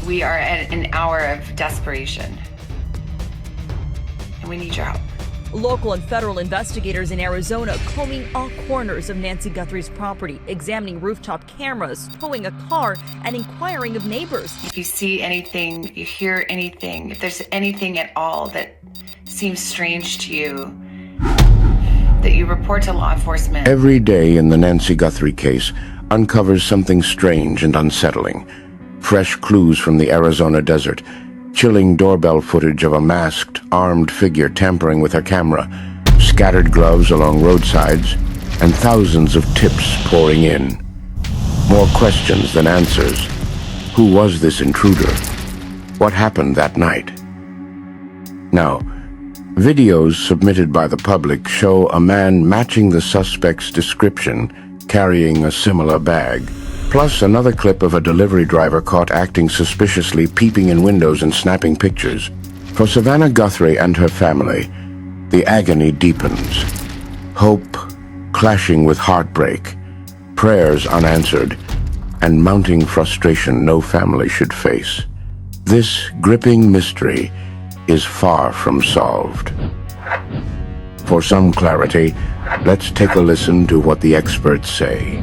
We are at an hour of desperation, and we need your help. Local and federal investigators in Arizona combing all corners of Nancy Guthrie's property, examining rooftop cameras, towing a car, and inquiring of neighbors. If you see anything, you hear anything, if there's anything at all that seems strange to you, that you report to law enforcement. Every day in the Nancy Guthrie case uncovers something strange and unsettling. Fresh clues from the Arizona desert, chilling doorbell footage of a masked, armed figure tampering with her camera, scattered gloves along roadsides, and thousands of tips pouring in. More questions than answers. Who was this intruder? What happened that night? Now, videos submitted by the public show a man matching the suspect's description, carrying a similar bag. Plus another clip of a delivery driver caught acting suspiciously, peeping in windows and snapping pictures. For Savannah Guthrie and her family, the agony deepens. Hope clashing with heartbreak, prayers unanswered, and mounting frustration no family should face. This gripping mystery is far from solved. For some clarity, let's take a listen to what the experts say.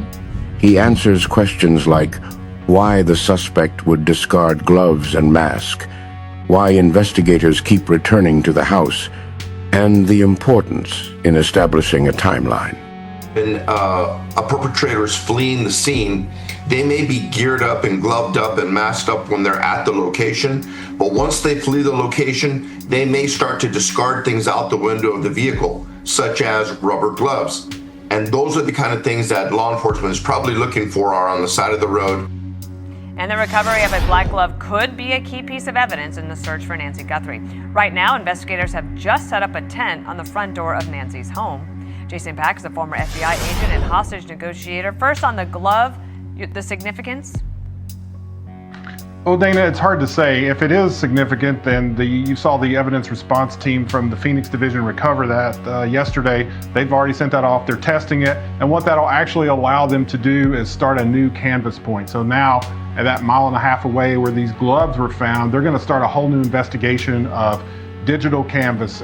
He answers questions like why the suspect would discard gloves and mask, why investigators keep returning to the house, and the importance in establishing a timeline. When a perpetrator is fleeing the scene, they may be geared up and gloved up and masked up when they're at the location, but once they flee the location, they may start to discard things out the window of the vehicle, such as rubber gloves. And those are the kind of things that law enforcement is probably looking for are on the side of the road. And the recovery of a black glove could be a key piece of evidence in the search for Nancy Guthrie. Right now, investigators have just set up a tent on the front door of Nancy's home. Jason Pack is a former FBI agent and hostage negotiator. First on the glove, the significance? Well, Dana, it's hard to say. If it is significant, then you saw the evidence response team from the Phoenix Division recover that yesterday. They've already sent that off. They're testing it. And what that'll actually allow them to do is start a new canvas point. So now, at that 1.5 miles away where these gloves were found, they're going to start a whole new investigation of digital canvas,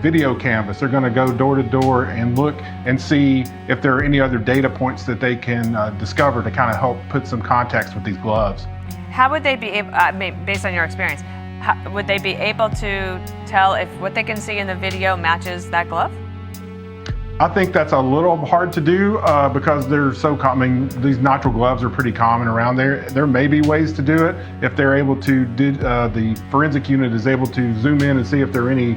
video canvas. They're going to go door to door and look and see if there are any other data points that they can discover to kind of help put some context with these gloves. How would they be able, based on your experience, would they be able to tell if what they can see in the video matches that glove? I think that's a little hard to do because they're so common. These natural gloves are pretty common around there. There may be ways to do it if they're able to, the forensic unit is able to zoom in and see if there are any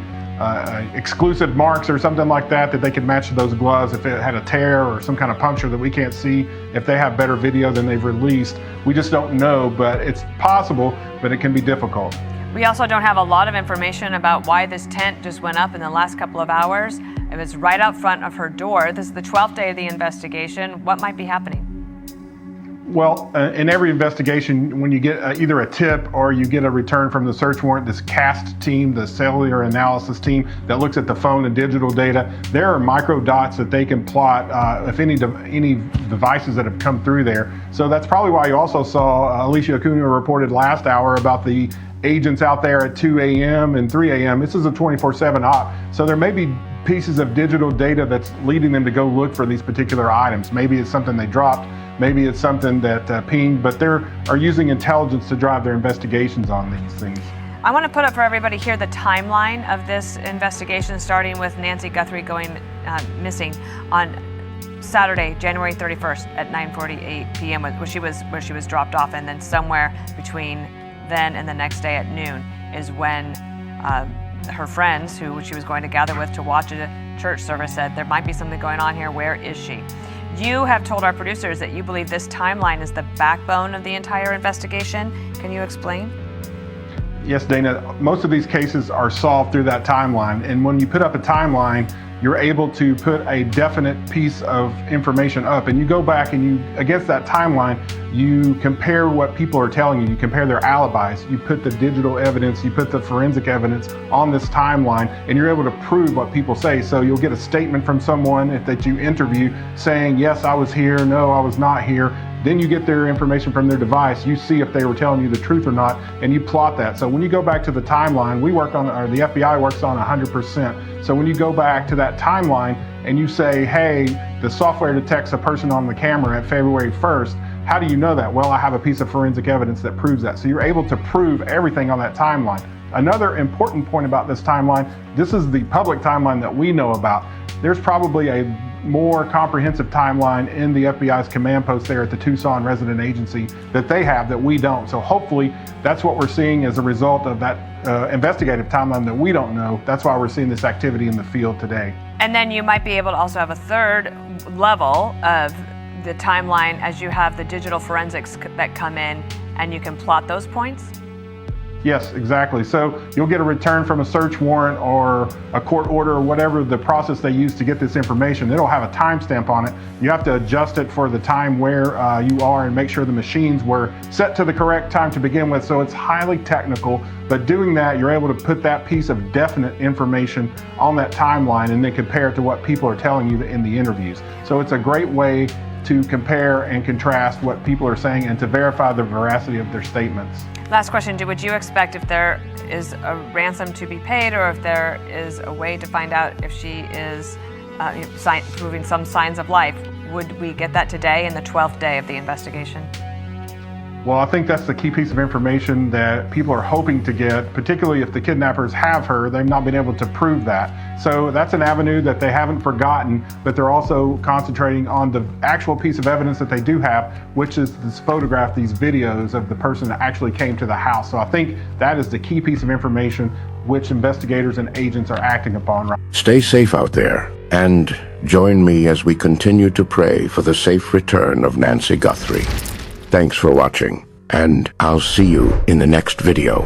exclusive marks or something like that they could match to those gloves. If it had a tear or some kind of puncture that we can't see, if they have better video than they've released. We just don't know, but it's possible, but it can be difficult. We also don't have a lot of information about why this tent just went up in the last couple of hours. It was right out front of her door. This is the 12th day of the investigation. What might be happening? Well, in every investigation, when you get either a tip or you get a return from the search warrant, this CAST team, the cellular analysis team that looks at the phone and digital data, there are micro dots that they can plot if any devices that have come through there. So that's probably why you also saw Alicia Acuna reported last hour about the agents out there at 2 a.m. and 3 a.m. This is a 24/7 op. So there may be pieces of digital data that's leading them to go look for these particular items. Maybe it's something they dropped, maybe it's something that pinged, but they are using intelligence to drive their investigations on these things. I want to put up for everybody here the timeline of this investigation, starting with Nancy Guthrie going missing on Saturday, January 31st at 9:48 p.m. where she was dropped off, and then somewhere between then and the next day at noon is when her friends, who she was going to gather with to watch a church service, said there might be something going on here. Where is she? You have told our producers that you believe this timeline is the backbone of the entire investigation. Can you explain? Yes, Dana, most of these cases are solved through that timeline. And when you put up a timeline, you're able to put a definite piece of information up, and you go back and you, against that timeline, you compare what people are telling you. You compare their alibis. You put the digital evidence, you put the forensic evidence on this timeline, and you're able to prove what people say. So you'll get a statement from someone that you interview saying, yes, I was here, no, I was not here. Then you get their information from their device. You see if they were telling you the truth or not, and you plot that. So when you go back to the timeline, the FBI works on 100%. So when you go back to that timeline and you say, hey, the software detects a person on the camera at February 1st, how do you know that? Well, I have a piece of forensic evidence that proves that. So you're able to prove everything on that timeline. Another important point about this timeline, this is the public timeline that we know about. There's probably a more comprehensive timeline in the FBI's command post there at the Tucson resident agency that they have that we don't. So hopefully that's what we're seeing as a result of that investigative timeline that we don't know. That's why we're seeing this activity in the field today. And then you might be able to also have a third level of the timeline as you have the digital forensics that come in and you can plot those points? Yes, exactly. So you'll get a return from a search warrant or a court order or whatever the process they use to get this information. It'll have a timestamp on it. You have to adjust it for the time where you are and make sure the machines were set to the correct time to begin with. So it's highly technical, but doing that, you're able to put that piece of definite information on that timeline and then compare it to what people are telling you in the interviews. So it's a great way to compare and contrast what people are saying and to verify the veracity of their statements. Last question, would you expect if there is a ransom to be paid or if there is a way to find out if she is proving some signs of life, would we get that today in the 12th day of the investigation? Well, I think that's the key piece of information that people are hoping to get, particularly if the kidnappers have her. They've not been able to prove that. So that's an avenue that they haven't forgotten, but they're also concentrating on the actual piece of evidence that they do have, which is this photograph, these videos of the person that actually came to the house. So I think that is the key piece of information which investigators and agents are acting upon. Stay safe out there, and join me as we continue to pray for the safe return of Nancy Guthrie. Thanks for watching, and I'll see you in the next video.